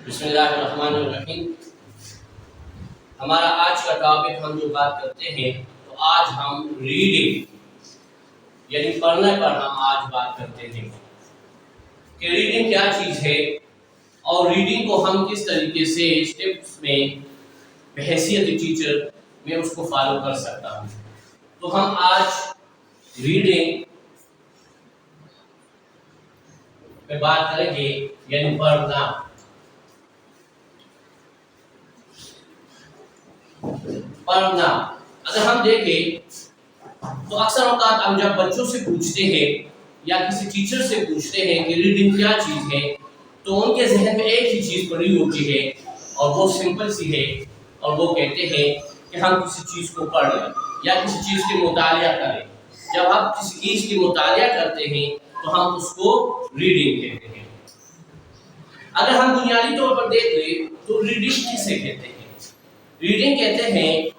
بسم اللہ الرحمن الرحیم۔ ہمارا آج کا ٹاپک ہم جو بات کرتے ہیں تو آج ہم ریڈنگ یعنی پڑھنے پر ہم آج بات کرتے ہیں کہ ریڈنگ کیا چیز ہے اور ریڈنگ کو ہم کس طریقے سے اسٹیپس میں بحیثیت ٹیچر میں اس کو فالو کر سکتا ہوں۔ تو ہم آج ریڈنگ پہ بات کریں گے یعنی پڑھنا۔ اگر ہم دیکھیں تو اکثر اوقات ہم جب بچوں سے پوچھتے ہیں یا کسی ٹیچر سے پوچھتے ہیں کہ ریڈنگ کیا چیز ہے تو ان کے ذہن میں ایک ہی چیز پڑی ہوتی ہے اور وہ سمپل سی ہے، اور وہ کہتے ہیں کہ ہم کسی چیز کو پڑھ لیں یا کسی چیز کے مطالعہ کریں۔ جب ہم کسی چیز کی مطالعہ کرتے ہیں تو ہم اس کو ریڈنگ کہتے ہیں۔ اگر ہم بنیادی طور پر دیکھ لیں تو ریڈنگ کسے کہتے ہیں؟ ریڈنگ کہتے ہیں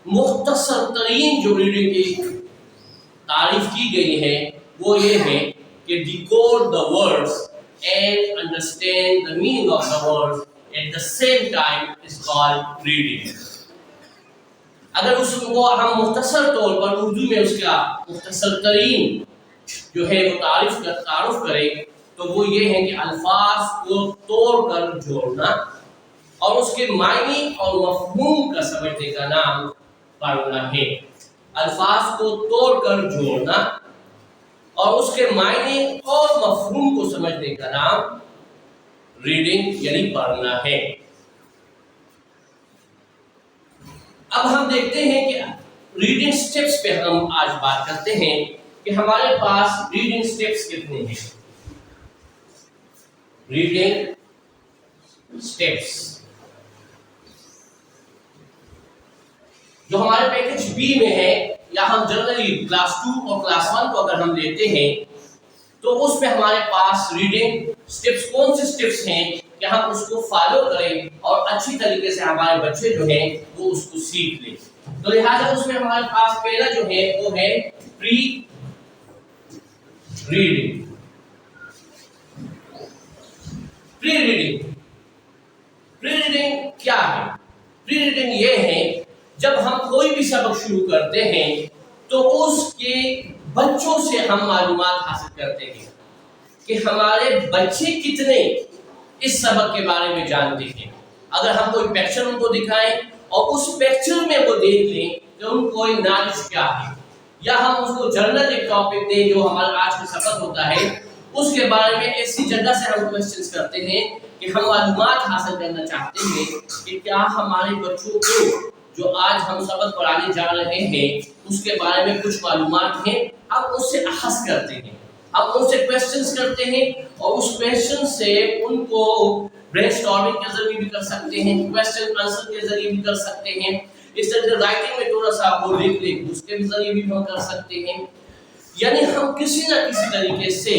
مختصر ترین جو ریڈنگ کی تعریف کی گئی ہے وہ یہ ہے کہ decode the words and understand the meaning of the words at the same time is called reading۔ اگر اس کو ہم مختصر طور پر اردو میں اس کا مختصر ترین جو ہے وہ تعارف کریں تو وہ یہ ہے کہ الفاظ کو توڑ کر جوڑنا اور اس کے معنی اور مفہوم کا سمجھنے کا نام پڑھنا ہے۔ الفاظ کو توڑ کر جوڑنا اور اس کے معنی اور مفہوم کو سمجھنے کا نام ریڈنگ یعنی پڑھنا ہے۔ اب ہم دیکھتے ہیں کہ ریڈنگ سٹیپس پہ ہم آج بات کرتے ہیں کہ ہمارے پاس ریڈنگ سٹیپس کتنے ہیں۔ ریڈنگ سٹیپس جو ہمارے پیکج بی میں ہے، یا ہم جنرلی کلاس 2 اور کلاس 1 کو اگر ہم لیتے ہیں تو اس میں ہمارے پاس ریڈنگ سٹیپس کون سے سٹیپس ہیں کہ ہم اس کو فالو کریں اور اچھی طریقے سے ہمارے بچے جو ہیں وہ اس کو سیکھ لیں۔ تو لہٰذا اس میں ہمارے پاس پہلا جو ہے وہ ہے پری ریڈنگ۔ پری ریڈنگ کیا ہے؟ پری ریڈنگ یہ ہے جب ہم کوئی بھی سبق شروع کرتے ہیں تو اس کے بچوں سے ہم معلومات حاصل کرتے ہیں کہ ہمارے بچے کتنے اس سبق کے بارے میں جانتے ہیں۔ اگر ہم کوئی پکچر ان کو دکھائیں اور اس پکچر میں وہ دیکھ لیں کہ ان کو نالج کیا ہے، یا ہم اس کو جنرل ایک ٹاپک دیں جو ہمارا آج کا سبق ہوتا ہے اس کے بارے میں ایسی جگہ سے ہم کوسچنز کرتے ہیں کہ ہم معلومات حاصل کرنا چاہتے ہیں کہ کیا ہمارے بچوں کو جو آج ہم سبق پڑھانے جا رہے ہیں اس کے بارے میں کچھ معلومات ہیں۔ ہم اس سے اخذ کرتے ہیں، ہم ان سے کوسچنز کرتے ہیں اور اس کوسچن سے ان کو برین اسٹارمنگ کے ذریعے بھی کر سکتے ہیں، کوسچن آنسر کے ذریعے بھی کر سکتے ہیں، اس طرح سے رائٹنگ میں تھوڑا سا وہ لکھ لیں اس کے ذریعے بھی ہم کر سکتے ہیں۔ یعنی ہم کسی نہ کسی طریقے سے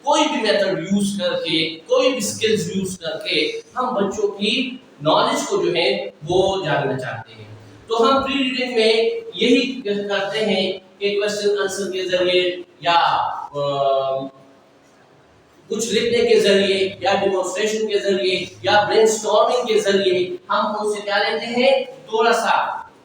کوئی بھی میتھڈ یوز کر کے، کوئی بھی سکلز یوز کر کے ہم بچوں کی نالج کو جو ہے وہ جاننا چاہتے ہیں۔ تو ہم پری ریڈنگ میں یہی کرتے ہیں کہ کوسچن آنسر کے ذریعے یا کچھ لکھنے کے ذریعے یا ڈیمونسٹریشن کے ذریعے یا برین اسٹارمنگ کے ذریعے ہم ان سے کیا لیتے ہیں، تھوڑا سا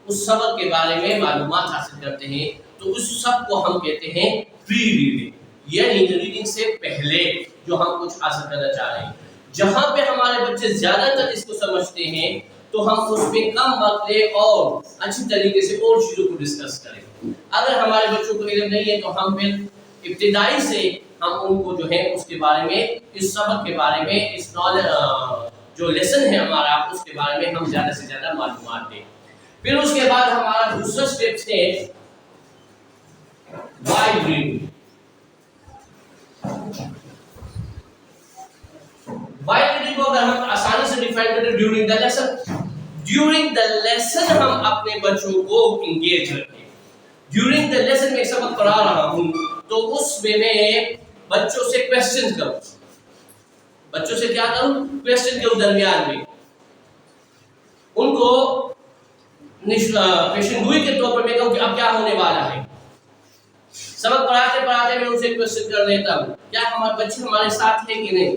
اس سبق کے بارے میں معلومات حاصل کرتے ہیں۔ تو اس سب کو ہم کہتے ہیں پری ریڈنگ، یعنی ریڈنگ سے پہلے جو ہم کچھ حاصل کرنا چاہ رہے ہیں۔ جہاں پہ ہمارے بچے زیادہ تر اس کو سمجھتے ہیں تو ہم اس میں کم وقت لیں اور اچھی طریقے سے اور چیزوں کو ڈسکس کریں۔ اگر ہمارے بچوں کو علم نہیں ہے تو ہم پھر ابتدائی سے ہم ان کو جو ہے اس کے بارے میں، اس سبق کے بارے میں، اس نالج جو لیسن ہے ہمارا اس کے بارے میں ہم زیادہ سے زیادہ معلومات دیں۔ پھر اس کے بعد ہمارا دوسرا سٹیپ ہے وائل ریڈنگ۔ وائل ریڈنگ کو اگر ہم آسانی سے ڈیفائن کریں during the lesson. During the lesson ہم اپنے بچوں کو انگیج رکھیں۔ ڈیورنگ دا لیسن میں ایک سبق پڑھا رہا ہوں تو اس میں بچوں سے کوسچن کروں، بچوں سے کیا کروں، کوسچن کے درمیان میں ان کو پیشن گوئی کے طور پر میں کہوں کہ اب کیا ہونے والا ہے۔ سبق پڑھاتے پڑھاتے میں ان سے کوسچن کر لیتا ہوں، کیا ہمارے بچے ہمارے ساتھ ہیں کہ نہیں،